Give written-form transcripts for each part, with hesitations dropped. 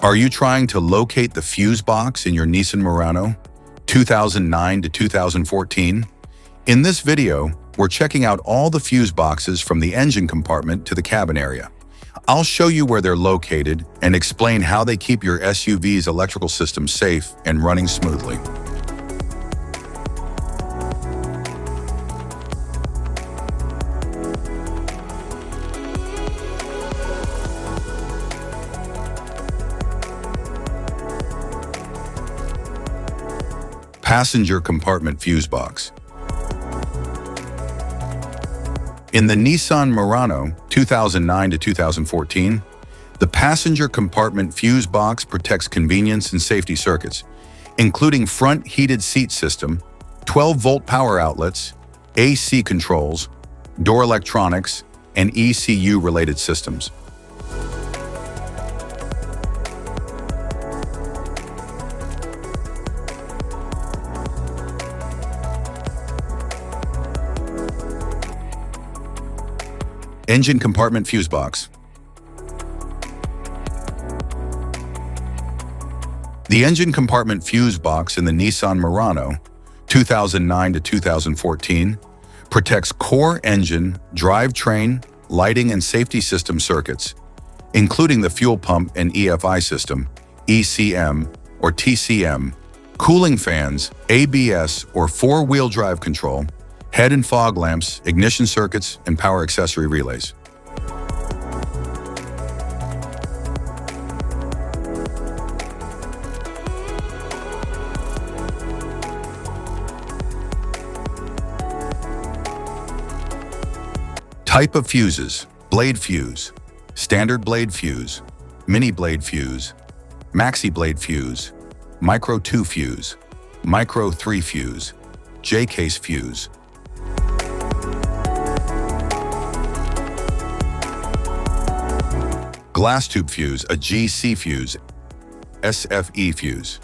Are you trying to locate the fuse box in your Nissan Murano 2009 to 2014? In this video, we're checking out all the fuse boxes from the engine compartment to the cabin area. I'll show you where they're located and explain how they keep your SUV's electrical system safe and running smoothly. Passenger compartment fuse box. In the Nissan Murano 2009 to 2014, the passenger compartment fuse box protects convenience and safety circuits, including front heated seat system, 12-volt power outlets, AC controls, door electronics, and ECU-related systems. Engine compartment fuse box. The engine compartment fuse box in the Nissan Murano 2009 to 2014 protects core engine, drivetrain, lighting and safety system circuits, including the fuel pump and EFI system, ECM or TCM, cooling fans, ABS or four-wheel drive control, head and fog lamps, ignition circuits, and power accessory relays. Type of fuses: blade fuse, standard blade fuse, mini blade fuse, maxi blade fuse, micro 2 fuse, micro 3 fuse, J-case fuse. Glass tube fuse, a GC fuse, SFE fuse.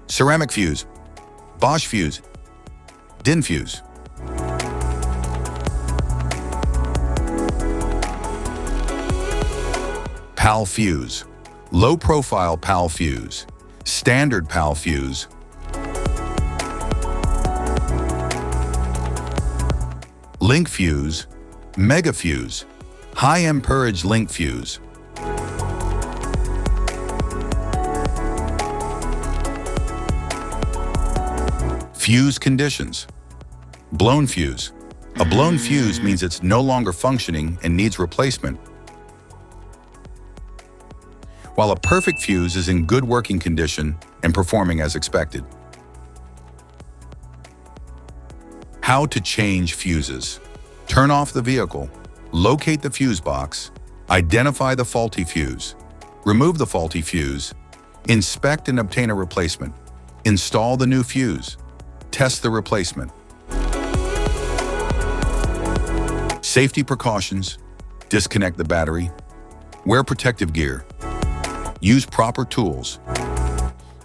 Ceramic fuse, Bosch fuse, DIN fuse. PAL fuse, low profile PAL fuse, standard PAL fuse. Link fuse, mega fuse, high amperage link fuse. Fuse conditions. Blown fuse. A blown fuse means it's no longer functioning and needs replacement, while a perfect fuse is in good working condition and performing as expected. How to change fuses. Turn off the vehicle, locate the fuse box, identify the faulty fuse, remove the faulty fuse, inspect and obtain a replacement, install the new fuse, test the replacement. Safety precautions: disconnect the battery, wear protective gear, use proper tools,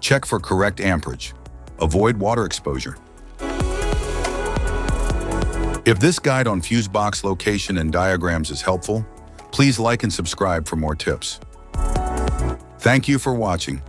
check for correct amperage, avoid water exposure. If this guide on fuse box location and diagrams is helpful, please like and subscribe for more tips. Thank you for watching.